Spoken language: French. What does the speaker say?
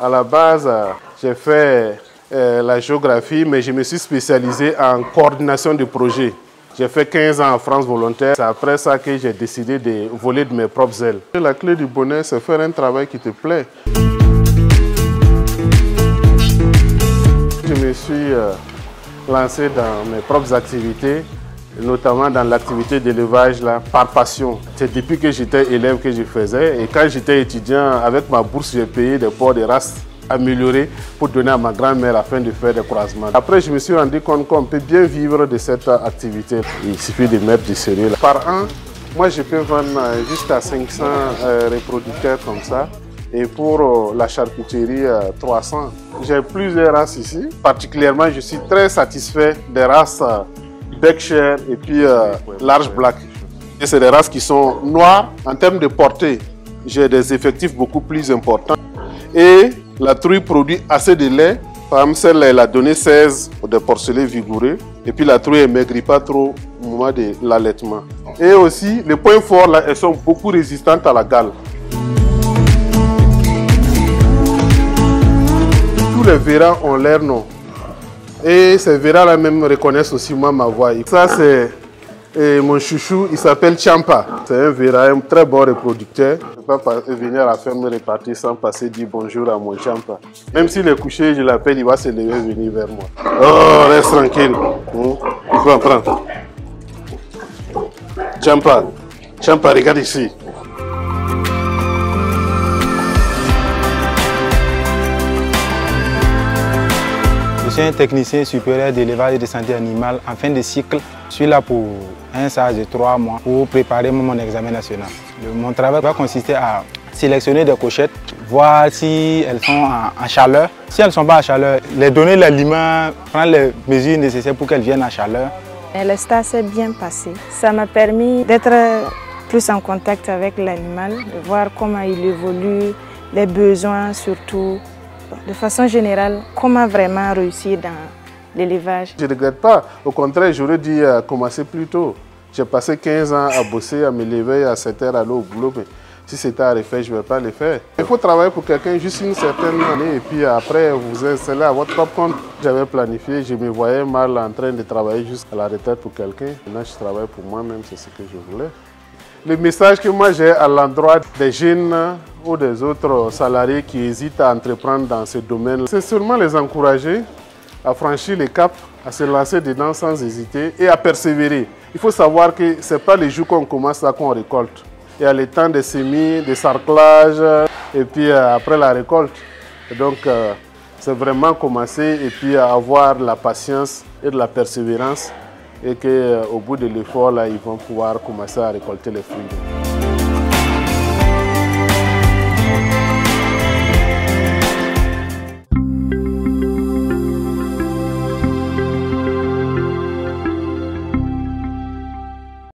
À la base, j'ai fait la géographie, mais je me suis spécialisé en coordination de projets. J'ai fait 15 ans en France volontaire. C'est après ça que j'ai décidé de voler de mes propres ailes. La clé du bonheur, c'est faire un travail qui te plaît. Je me suis lancé dans mes propres activités, notamment dans l'activité d'élevage par passion. C'est depuis que j'étais élève que je faisais. Et quand j'étais étudiant, avec ma bourse, j'ai payé des porcs de race améliorés pour donner à ma grand-mère afin de faire des croisements. Après, je me suis rendu compte qu'on peut bien vivre de cette activité. Il suffit de mettre du sérieux. Par an, moi, je peux vendre jusqu'à 500 reproducteurs comme ça. Et pour la charcuterie, 300. J'ai plusieurs races ici. Particulièrement, je suis très satisfait des races Berkshire et puis Large Black. Et c'est des races qui sont noires. En termes de portée, j'ai des effectifs beaucoup plus importants. Et la truie produit assez de lait. Par exemple, celle-là, elle a donné 16 de porcelets vigoureux. Et puis la truie ne maigrit pas trop au moment de l'allaitement. Et aussi, les points forts, là, elles sont beaucoup résistantes à la gale. Tous les verras ont leur nom. Et ces verras-là même reconnaissent aussi moi ma voix. Ça, c'est mon chouchou, il s'appelle Champa. C'est un verra, un très bon reproducteur. Je ne peux pas venir à la ferme repartir sans passer dire bonjour à mon Champa. Même s'il est couché, je l'appelle, il va se lever et venir vers moi. Oh, reste tranquille. Prends. Champa, regarde ici. Je suis un technicien supérieur d'élevage et de santé animale en fin de cycle. Je suis là pour un stage de 3 mois pour préparer mon examen national. Mon travail va consister à sélectionner des cochettes, voir si elles sont en chaleur. Si elles ne sont pas en chaleur, les donner l'aliment, prendre les mesures nécessaires pour qu'elles viennent en chaleur. Le stage s'est bien passé. Ça m'a permis d'être plus en contact avec l'animal, de voir comment il évolue, les besoins surtout. De façon générale, comment vraiment réussir dans l'élevage? Je ne regrette pas. Au contraire, j'aurais dû commencer plus tôt. J'ai passé 15 ans à bosser, à me lever à 7 heures, aller au boulot. Mais si c'était à refaire, je ne vais pas le faire. Il faut travailler pour quelqu'un juste une certaine année et puis après, vous installez à votre propre compte. J'avais planifié, je me voyais mal en train de travailler jusqu'à la retraite pour quelqu'un. Maintenant, je travaille pour moi-même, c'est ce que je voulais. Le message que moi j'ai à l'endroit des jeunes ou des autres salariés qui hésitent à entreprendre dans ce domaine, c'est seulement les encourager à franchir les caps, à se lancer dedans sans hésiter et à persévérer. Il faut savoir que ce n'est pas les jours qu'on commence là qu'on récolte. Il y a le temps de semis, de sarclage et puis après la récolte. Et donc c'est vraiment commencer et puis avoir la patience et de la persévérance. Et qu'au bout de l'effort, ils vont pouvoir commencer à récolter les fruits.